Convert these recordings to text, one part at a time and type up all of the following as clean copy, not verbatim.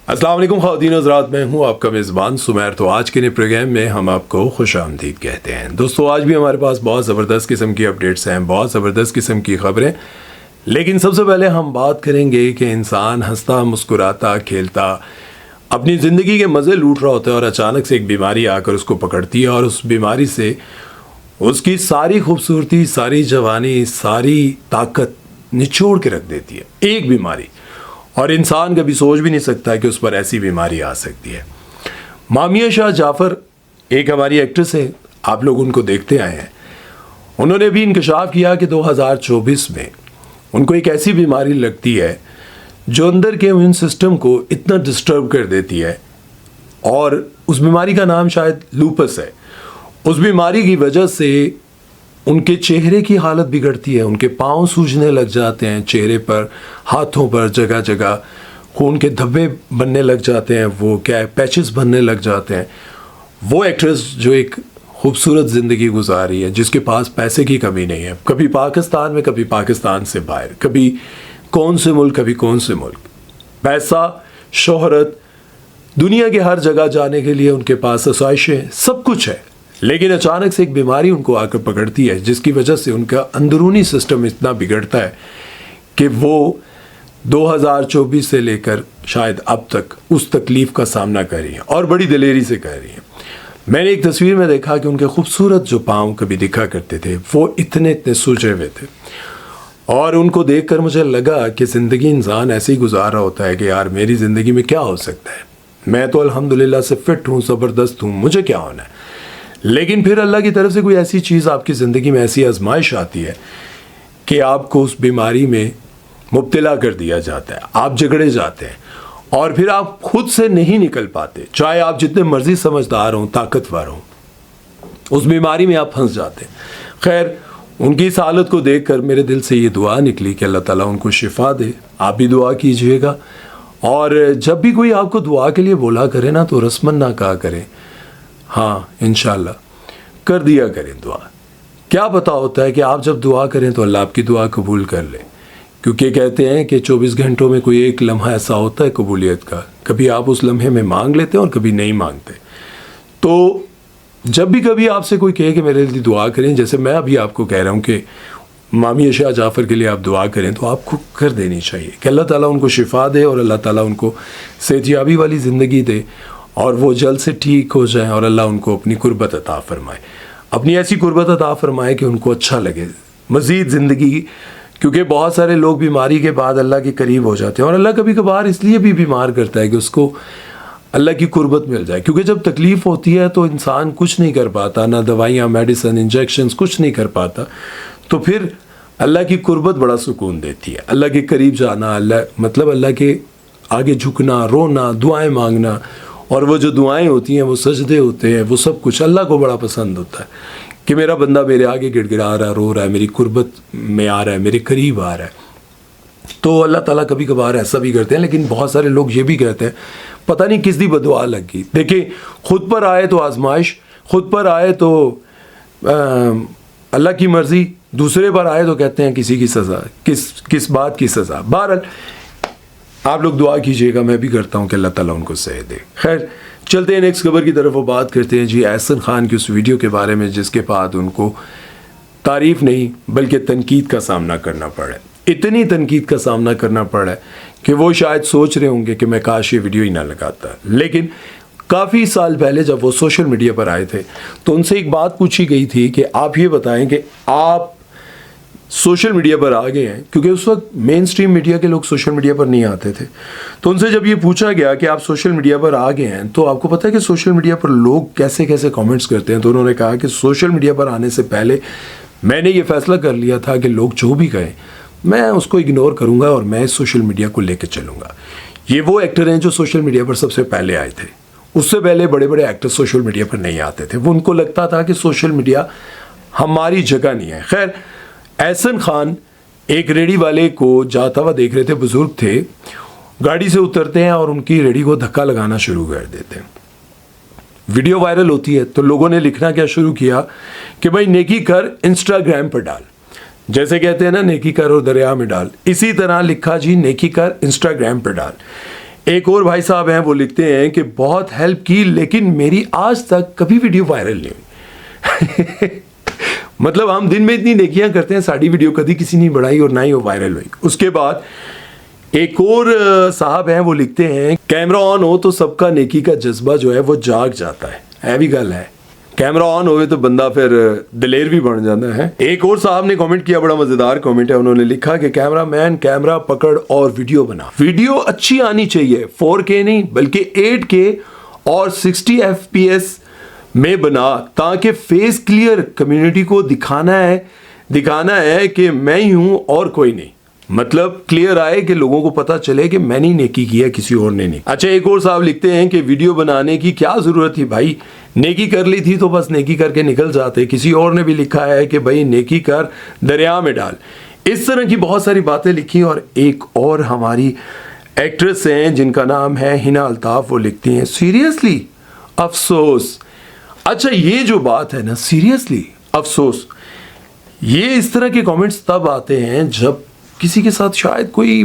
अस्सलाम वालेकुम ख़वातीन हज़रात, मैं हूं आपका मेज़बान सुमैर। तो आज के नए प्रोग्राम में हम आपको खुशामदीद कहते हैं। दोस्तों, आज भी हमारे पास बहुत ज़बरदस्त किस्म की अपडेट्स हैं, बहुत ज़बरदस्त किस्म की ख़बरें। लेकिन सबसे पहले हम बात करेंगे कि इंसान हंसता मुस्कुराता खेलता अपनी ज़िंदगी के मज़े लूट रहा होता है और अचानक से एक बीमारी आकर उसको पकड़ती है और उस बीमारी से उसकी सारी खूबसूरती, सारी जवानी, सारी ताकत निचोड़ के रख देती है। एक बीमारी, और इंसान कभी सोच भी नहीं सकता कि उस पर ऐसी बीमारी आ सकती है। मामिया शाह जाफ़र एक हमारी एक्ट्रेस है, आप लोग उनको देखते आए हैं। उन्होंने भी इंकशाफ किया कि 2024 में उनको एक ऐसी बीमारी लगती है जो अंदर के इम्यून सिस्टम को इतना डिस्टर्ब कर देती है, और उस बीमारी का नाम शायद लूपस है। उस बीमारी की वजह से उनके चेहरे की हालत बिगड़ती है, उनके पाँव सूजने लग जाते हैं, चेहरे पर, हाथों पर जगह जगह खून के धब्बे बनने लग जाते हैं, वो क्या है, पैचेस बनने लग जाते हैं। वो एक्ट्रेस जो एक खूबसूरत ज़िंदगी गुजार रही है, जिसके पास पैसे की कमी नहीं है, कभी पाकिस्तान में, कभी पाकिस्तान से बाहर, कभी कौन से मुल्क, कभी कौन से मुल्क, पैसा, शोहरत, दुनिया के हर जगह जाने के लिए उनके पास आसाइशें, सब कुछ है। लेकिन अचानक से एक बीमारी उनको आकर पकड़ती है, जिसकी वजह से उनका अंदरूनी सिस्टम इतना बिगड़ता है कि वो 2024 से लेकर शायद अब तक उस तकलीफ़ का सामना कर रही हैं, और बड़ी दिलेरी से कर रही हैं। मैंने एक तस्वीर में देखा कि उनके खूबसूरत जो पाँव कभी दिखा करते थे, वो इतने इतने सूजे हुए थे, और उनको देखकर मुझे लगा कि ज़िंदगी इंसान ऐसे ही गुजार रहा होता है कि यार मेरी ज़िंदगी में क्या हो सकता है, मैं तो अल्हम्दुलिल्लाह से फ़िट हूँ, ज़बरदस्त हूँ, मुझे क्या होना है। लेकिन फिर अल्लाह की तरफ से कोई ऐसी चीज़ आपकी ज़िंदगी में, ऐसी आजमाइश आती है कि आपको उस बीमारी में मुब्तला कर दिया जाता है, आप झगड़े जाते हैं, और फिर आप खुद से नहीं निकल पाते, चाहे आप जितने मर्जी समझदार हों, ताकतवर हों, उस बीमारी में आप फंस जाते हैं। खैर, उनकी इस हालत को देखकर मेरे दिल से ये दुआ निकली कि अल्लाह ताला उनको शिफा दे। आप भी दुआ कीजिएगा, और जब भी कोई आपको दुआ के लिए बोला करे ना, तो रस्मन ना कहा करें, हाँ इंशाल्लाह कर दिया करें दुआ। क्या पता होता है कि आप जब दुआ करें तो अल्लाह आपकी दुआ कबूल कर ले, क्योंकि कहते हैं कि 24 घंटों में कोई एक लम्हा ऐसा होता है कबूलियत का, कभी आप उस लम्हे में मांग लेते हैं और कभी नहीं मांगते। तो जब भी कभी आपसे कोई कहे कि मेरे लिए दुआ करें, जैसे मैं अभी आपको कह रहा हूँ कि मामिया शाह जाफ़र के लिए आप दुआ करें, तो आपको कर देनी चाहिए कि अल्लाह ताला उनको शिफा दे और अल्लाह ताला उनको सेहतयाबी वाली ज़िंदगी दे, और वो जल्द से ठीक हो जाए, और अल्लाह उनको अपनी कुर्बत अता फ़रमाए, अपनी ऐसी कुर्बत अता फ़रमाए कि उनको अच्छा लगे मज़ीद ज़िंदगी। क्योंकि बहुत सारे लोग बीमारी के बाद अल्लाह के करीब हो जाते हैं, और अल्लाह कभी कभार इसलिए भी बीमार करता है कि उसको अल्लाह की कुर्बत मिल जाए। क्योंकि जब तकलीफ़ होती है तो इंसान कुछ नहीं कर पाता, ना दवाइयाँ, मेडिसिन, इंजेक्शंस, कुछ नहीं कर पाता। तो फिर अल्लाह की कुर्बत बड़ा सुकून देती है, अल्लाह के करीब जाना, अल्लाह के आगे झुकना, रोना, दुआएँ मांगना, और वो जो दुआएं होती हैं, वो सजदे होते हैं, वो सब कुछ अल्लाह को बड़ा पसंद होता है कि मेरा बंदा मेरे आगे गिड़गिड़ा रहा है, रो रहा है, मेरी कुर्बत में आ रहा है, मेरे करीब आ रहा है। तो अल्लाह ताला कभी कभार ऐसा भी करते हैं। लेकिन बहुत सारे लोग ये भी कहते हैं, पता नहीं किस दी बदुआ लग गई। देखिए, खुद पर आए तो आजमाइश, खुद पर आए तो अल्लाह की मर्ज़ी, दूसरे पर आए तो कहते हैं किसी की सज़ा, किस बात की सज़ा। बहरहाल आप लोग दुआ कीजिएगा, मैं भी करता हूँ कि अल्लाह ताला उनको सेहत दे। खैर, चलते हैं नेक्स्ट खबर की तरफ। वो बात करते हैं जी एहसन खान की उस वीडियो के बारे में, जिसके बाद उनको तारीफ़ नहीं बल्कि तनकीद का सामना करना पड़ा। इतनी तनकीद का सामना करना पड़ा कि वो शायद सोच रहे होंगे कि मैं काश ये वीडियो ही ना लगाता। लेकिन काफ़ी साल पहले जब वो सोशल मीडिया पर आए थे, तो उनसे एक बात पूछी गई थी कि आप ये बताएं कि आप सोशल मीडिया पर आ गए हैं, क्योंकि उस वक्त मेन स्ट्रीम मीडिया के लोग सोशल मीडिया पर नहीं आते थे। तो उनसे जब ये पूछा गया कि आप सोशल मीडिया पर आ गए हैं, तो आपको पता है कि सोशल मीडिया पर लोग कैसे कैसे कमेंट्स करते हैं। तो उन्होंने कहा कि सोशल मीडिया पर आने से पहले मैंने ये फैसला कर लिया था कि लोग जो भी कहें मैं उसको इग्नोर करूँगा और मैं सोशल मीडिया को लेकर चलूँगा। ये वो एक्टर हैं जो सोशल मीडिया पर सबसे पहले आए थे। उससे पहले बड़े बड़े एक्टर सोशल मीडिया पर नहीं आते थे, वो उनको लगता था कि सोशल मीडिया हमारी जगह नहीं है। खैर, एहसन खान एक रेडी वाले को जाता हुआ देख रहे थे, बुजुर्ग थे, गाड़ी से उतरते हैं और उनकी रेडी को धक्का लगाना शुरू कर देते हैं। वीडियो वायरल होती है तो लोगों ने लिखना क्या शुरू किया कि भाई नेकी कर इंस्टाग्राम पर डाल, जैसे कहते हैं ना नेकी कर और दरिया में डाल, इसी तरह लिखा जी नेकी कर इंस्टाग्राम पर डाल। एक और भाई साहब हैं, वो लिखते हैं कि बहुत हेल्प की लेकिन मेरी आज तक कभी वीडियो वायरल नहीं हुई। मतलब हम दिन में इतनी नेकियां करते हैं, साड़ी वीडियो कभी किसी ने बढ़ाई और ना ही वो वायरल हुई। उसके बाद एक और साहब हैं, वो लिखते हैं कैमरा ऑन हो तो सबका नेकी का जज्बा जो है वो जाग जाता है भी गल है। कैमरा ऑन होवे तो बंदा फिर दिलेर भी बन जाता है। एक और साहब ने कमेंट किया, बड़ा मजेदार कमेंट है। उन्होंने लिखा कि कैमरा मैन कैमरा पकड़ और वीडियो बना। वीडियो अच्छी आनी चाहिए, 4K नहीं बल्कि 8K और 60 FPS में बना, ताकि फेस क्लियर कम्युनिटी को दिखाना है कि मैं ही हूं और कोई नहीं। मतलब क्लियर आए कि लोगों को पता चले कि मैंने ही नेकी किया, किसी और ने नहीं। अच्छा, एक और साहब लिखते हैं कि वीडियो बनाने की क्या जरूरत थी भाई, नेकी कर ली थी तो बस नेकी करके निकल जाते। किसी और ने भी लिखा है कि भाई नेकी कर दरिया में डाल। इस तरह की बहुत सारी बातें लिखी। और एक और हमारी एक्ट्रेस हैं जिनका नाम है हिना अल्ताफ, वो लिखती हैं सीरियसली अफसोस। अच्छा, ये जो बात है ना, सीरियसली अफसोस, ये इस तरह के कमेंट्स तब आते हैं जब किसी के साथ शायद कोई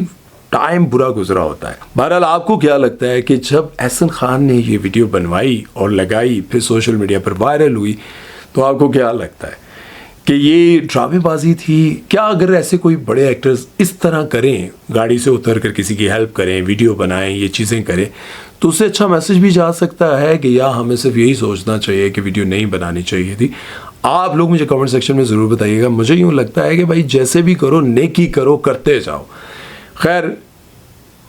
टाइम बुरा गुजरा होता है। बहरहाल, आपको क्या लगता है कि जब एहसन खान ने ये वीडियो बनवाई और लगाई, फिर सोशल मीडिया पर वायरल हुई, तो आपको क्या लगता है कि ये ड्रामेबाजी थी? क्या अगर ऐसे कोई बड़े एक्टर्स इस तरह करें, गाड़ी से उतर कर किसी की हेल्प करें, वीडियो बनाएं, ये चीज़ें करें, तो उससे अच्छा मैसेज भी जा सकता है कि या हमें सिर्फ यही सोचना चाहिए कि वीडियो नहीं बनानी चाहिए थी? आप लोग मुझे कमेंट सेक्शन में ज़रूर बताइएगा। मुझे यूँ लगता है कि भाई जैसे भी करो, नेकी करो, करते जाओ। खैर,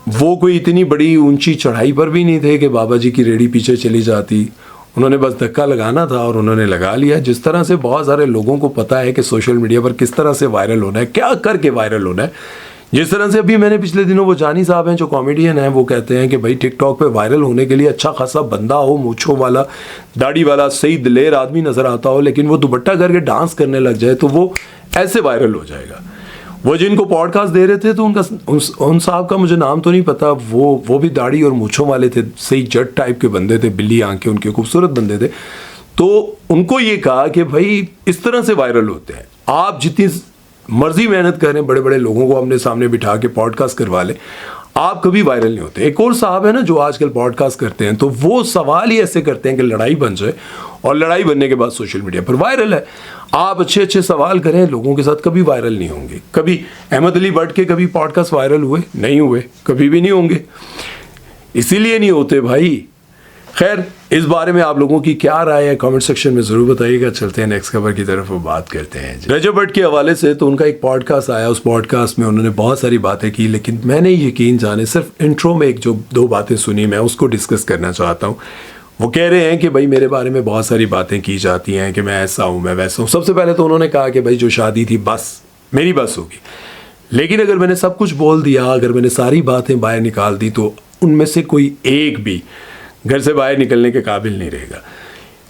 वो कोई इतनी बड़ी ऊंची चढ़ाई पर भी नहीं थे कि बाबा जी की रेडी पीछे चली जाती। उन्होंने बस धक्का लगाना था और उन्होंने लगा लिया। जिस तरह से बहुत सारे लोगों को पता है कि सोशल मीडिया पर किस तरह से वायरल होना है, क्या करके वायरल होना है। जिस तरह से अभी मैंने पिछले दिनों, वो जानी साहब हैं जो कॉमेडियन हैं, वो कहते हैं कि भाई टिकटॉक पे वायरल होने के लिए अच्छा खासा बंदा हो, मूंछों वाला, दाढ़ी वाला, सही दिलेर आदमी नजर आता हो, लेकिन वो दुपट्टा करके डांस करने लग जाए तो वो ऐसे वायरल हो जाएगा। वो जिनको पॉडकास्ट दे रहे थे तो उन साहब का मुझे नाम तो नहीं पता, वो भी दाढ़ी और मूंछों वाले थे, सही जट टाइप के बंदे थे, बिल्ली आंखें उनके, खूबसूरत बंदे थे। तो उनको ये कहा कि भाई इस तरह से वायरल होते हैं, आप जितनी मर्जी मेहनत करें, बड़े बड़े लोगों को अपने सामने बिठा के पॉडकास्ट करवा लें, आप कभी वायरल नहीं होते। एक और साहब है ना जो आजकल पॉडकास्ट करते हैं, तो वो सवाल ही ऐसे करते हैं कि लड़ाई बन जाए, और लड़ाई बनने के बाद सोशल मीडिया पर वायरल है। आप अच्छे अच्छे सवाल करें, लोगों के साथ कभी वायरल नहीं होंगे। कभी अहमद अली भट्ट के कभी पॉडकास्ट वायरल हुए? नहीं हुए, कभी भी नहीं होंगे, इसीलिए नहीं होते भाई। खैर, इस बारे में आप लोगों की क्या राय है, कमेंट सेक्शन में ज़रूर बताइएगा। चलते हैं नेक्स्ट खबर की तरफ, वो बात करते हैं रजब भट्ट के हवाले से। तो उनका एक पॉडकास्ट आया, उस पॉडकास्ट में उन्होंने बहुत सारी बातें की, लेकिन मैंने यकीन जाने सिर्फ इंट्रो में एक जो 2 बातें सुनी, मैं उसको डिस्कस करना चाहता हूँ। वो कह रहे हैं कि भाई मेरे बारे में बहुत सारी बातें की जाती हैं कि मैं ऐसा हूँ, मैं वैसा हूँ। सबसे पहले तो उन्होंने कहा कि भाई जो शादी थी बस मेरी बस होगी, लेकिन अगर मैंने सब कुछ बोल दिया, अगर मैंने सारी बातें बाहर निकाल दी, तो उनमें से कोई एक भी घर से बाहर निकलने के काबिल नहीं रहेगा।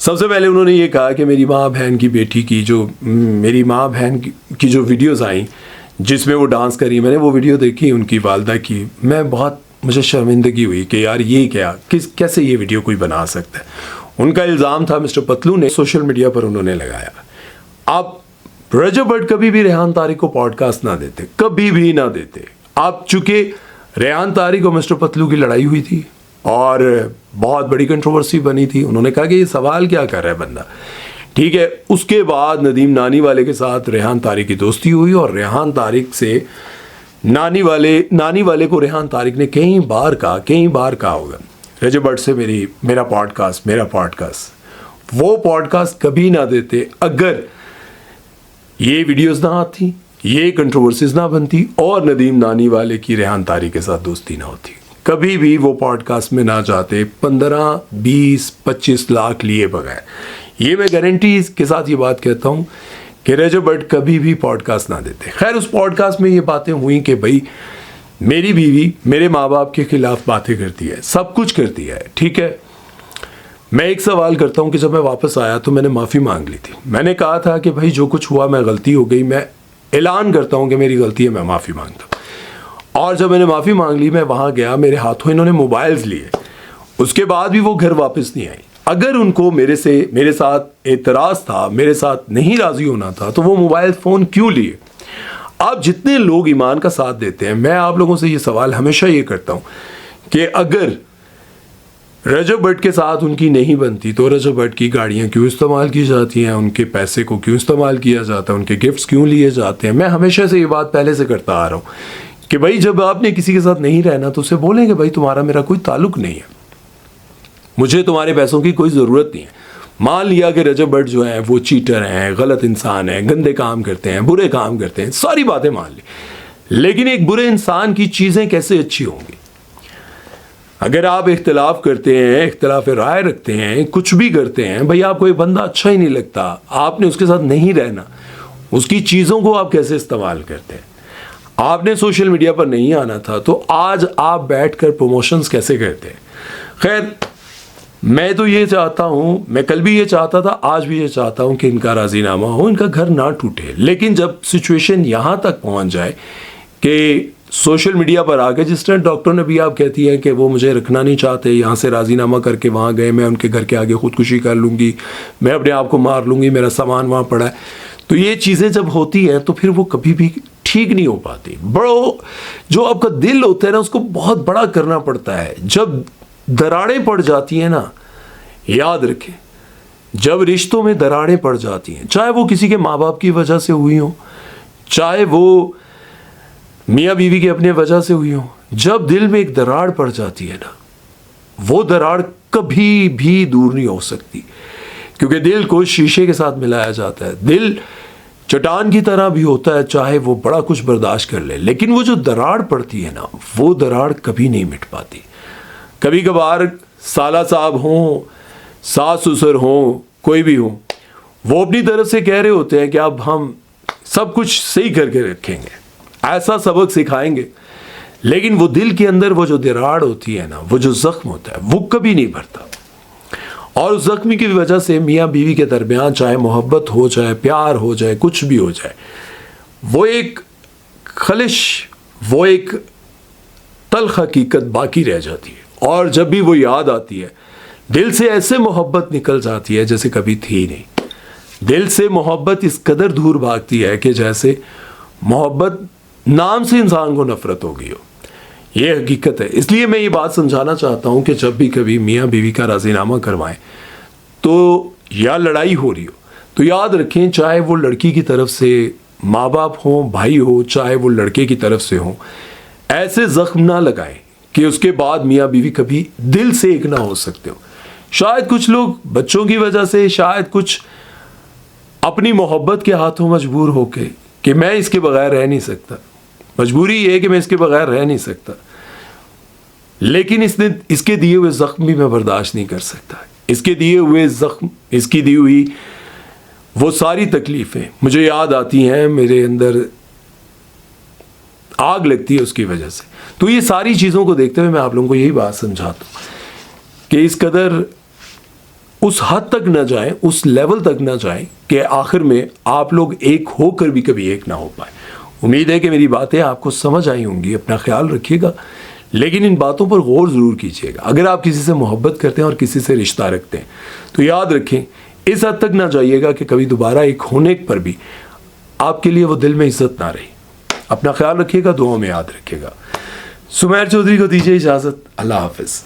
सबसे पहले उन्होंने ये कहा कि मेरी माँ बहन की बेटी की मेरी माँ बहन की जो वीडियोस आई जिसमें वो डांस करी, मैंने वो वीडियो देखी उनकी वालदा की, मुझे शर्मिंदगी हुई कि यार ये कैसे ये वीडियो कोई बना सकता है। उनका इल्ज़ाम था मिस्टर पतलू ने सोशल मीडिया पर उन्होंने लगाया। आप रजब भट्ट कभी भी रेहान तारिक को पॉडकास्ट ना देते, कभी भी ना देते। आप चूंकि रेहान तारिक और मिस्टर पतलू की लड़ाई हुई थी और बहुत बड़ी कंट्रोवर्सी बनी थी, उन्होंने कहा कि ये सवाल क्या कर रहा है बंदा, ठीक है। उसके बाद नदीम नानी वाले के साथ रेहान तारिक की दोस्ती हुई और रेहान तारिक से नानी वाले को रेहान तारिक ने कई बार कहा होगा रजब भट्ट से मेरा पॉडकास्ट। वो पॉडकास्ट कभी ना देते अगर ये वीडियोस ना आती, ये कंट्रोवर्सीज ना बनती और नदीम नानी वाले की रेहान तारिक के साथ दोस्ती ना होती। कभी भी वो पॉडकास्ट में ना जाते 15, 20, 25 लाख लिए बगैर। ये मैं गारंटी के साथ ये बात कहता हूँ कि रजब भट्ट कभी भी पॉडकास्ट ना देते। खैर, उस पॉडकास्ट में ये बातें हुई कि भाई मेरी बीवी मेरे माँ बाप के खिलाफ बातें करती है, सब कुछ करती है, ठीक है। मैं एक सवाल करता हूँ कि जब मैं वापस आया तो मैंने माफ़ी मांग ली थी। मैंने कहा था कि भाई जो कुछ हुआ, मैं गलती हो गई, मैं ऐलान करता हूँ कि मेरी गलती है, मैं माफ़ी मांगता हूँ। और जब मैंने माफ़ी मांग ली, मैं वहाँ गया, मेरे हाथों इन्होंने मोबाइल्स लिए, उसके बाद भी वो घर वापस नहीं आई। अगर उनको मेरे साथ एतराज़ था, मेरे साथ नहीं राज़ी होना था, तो वो मोबाइल फ़ोन क्यों लिए? अब जितने लोग ईमान का साथ देते हैं, मैं आप लोगों से ये सवाल हमेशा ये करता हूँ कि अगर रजब भट्ट के साथ उनकी नहीं बनती तो रजब भट्ट की गाड़ियाँ क्यों इस्तेमाल की जाती हैं, उनके पैसे को क्यों इस्तेमाल किया जाता है, उनके गिफ्ट्स क्यों लिए जाते हैं। मैं हमेशा से ये बात पहले से करता आ रहा हूँ कि भाई जब आपने किसी के साथ नहीं रहना तो उसे बोलेंगे भाई तुम्हारा मेरा कोई ताल्लुक नहीं है, मुझे तुम्हारे पैसों की कोई ज़रूरत नहीं है। मान लिया कि रजब भट्ट जो है वो चीटर हैं, गलत इंसान हैं, गंदे काम करते हैं, बुरे काम करते हैं, सारी बातें मान ली, लेकिन एक बुरे इंसान की चीज़ें कैसे अच्छी होंगी? अगर आप इख्तिलाफ करते हैं, इख्तिलाफ राय रखते हैं, कुछ भी करते हैं, भाई आपको एक बंदा अच्छा ही नहीं लगता, आपने उसके साथ नहीं रहना, उसकी चीज़ों को आप कैसे इस्तेमाल करते हैं? आपने सोशल मीडिया पर नहीं आना था तो आज आप बैठकर प्रमोशंस कैसे करते हैं? खैर, मैं तो ये चाहता हूँ, मैं कल भी ये चाहता था, आज भी ये चाहता हूँ कि इनका राजीनामा हो, इनका घर ना टूटे। लेकिन जब सिचुएशन यहाँ तक पहुँच जाए कि सोशल मीडिया पर आके, जिस तरह डॉक्टर ने भी आप कहती है कि वो मुझे रखना नहीं चाहते, यहाँ से राजीनामा करके वहाँ गए, मैं उनके घर के आगे खुदकुशी कर लूँगी, मैं अपने आप को मार लूँगी, मेरा सामान वहाँ पड़ा है, तो ये चीज़ें जब होती हैं तो फिर वो कभी भी ठीक नहीं हो पाती। बड़ो जो आपका दिल होता है ना, उसको बहुत बड़ा करना पड़ता है। जब दरारें पड़ जाती हैं ना, याद रखें, जब रिश्तों में दरारें पड़ जाती हैं, चाहे वो किसी के माँ बाप की वजह से हुई हो, चाहे वो मियाँ बीवी की अपने वजह से हुई हो, जब दिल में एक दरार पड़ जाती है ना, वो दरार कभी भी दूर नहीं हो सकती, क्योंकि दिल को शीशे के साथ मिलाया जाता है। दिल चट्टान की तरह भी होता है, चाहे वो बड़ा कुछ बर्दाश्त कर ले, लेकिन वो जो दरार पड़ती है ना, वो दरार कभी नहीं मिट पाती। कभी कभार साला साहब हों, सास ससुर हों, कोई भी हो, वो अपनी तरफ से कह रहे होते हैं कि अब हम सब कुछ सही करके रखेंगे, ऐसा सबक सिखाएंगे, लेकिन वो दिल के अंदर वो जो दरार होती है ना, वो जो जख्म होता है, वो कभी नहीं भरता। और उस जख्मी की वजह से मियाँ बीवी के दरमियान चाहे मोहब्बत हो, चाहे प्यार हो जाए, कुछ भी हो जाए, वो एक खलिश, वो एक तल्ख हकीकत बाकी रह जाती है। और जब भी वो याद आती है, दिल से ऐसे मोहब्बत निकल जाती है जैसे कभी थी नहीं। दिल से मोहब्बत इस कदर दूर भागती है कि जैसे मोहब्बत नाम से इंसान को नफरत हो गई हो। ये हकीकत है। इसलिए मैं ये बात समझाना चाहता हूँ कि जब भी कभी मियाँ बीवी का राजीनामा करवाएं तो, या लड़ाई हो रही हो, तो याद रखें, चाहे वो लड़की की तरफ से माँ बाप हो, भाई हो, चाहे वो लड़के की तरफ से हो, ऐसे जख्म ना लगाएं कि उसके बाद मियाँ बीवी कभी दिल से एक ना हो सकते हो। शायद कुछ लोग बच्चों की वजह से, शायद कुछ अपनी मोहब्बत के हाथों मजबूर होके कि मैं इसके बगैर रह नहीं सकता, मजबूरी ये है कि मैं इसके बगैर रह नहीं सकता, लेकिन इसने इसके दिए हुए जख्म भी मैं बर्दाश्त नहीं कर सकता। इसके दिए हुए जख्म, इसकी दी हुई वो सारी तकलीफ़ें मुझे याद आती हैं, मेरे अंदर आग लगती है उसकी वजह से। तो ये सारी चीज़ों को देखते हुए मैं आप लोगों को यही बात समझाता हूँ कि इस कदर उस हद तक ना जाएं, उस लेवल तक ना जाएं कि आखिर में आप लोग एक होकर भी कभी एक ना हो पाए। उम्मीद है कि मेरी बातें आपको समझ आई होंगी। अपना ख्याल रखिएगा, लेकिन इन बातों पर गौर ज़रूर कीजिएगा। अगर आप किसी से मोहब्बत करते हैं और किसी से रिश्ता रखते हैं तो याद रखें, इस हद तक ना जाइएगा कि कभी दोबारा एक होने पर भी आपके लिए वो दिल में इज्जत ना रही। अपना ख्याल रखिएगा, दुआओं में याद रखिएगा। सुमैर चौधरी को दीजिए इजाज़त। अल्लाह हाफ़िज़।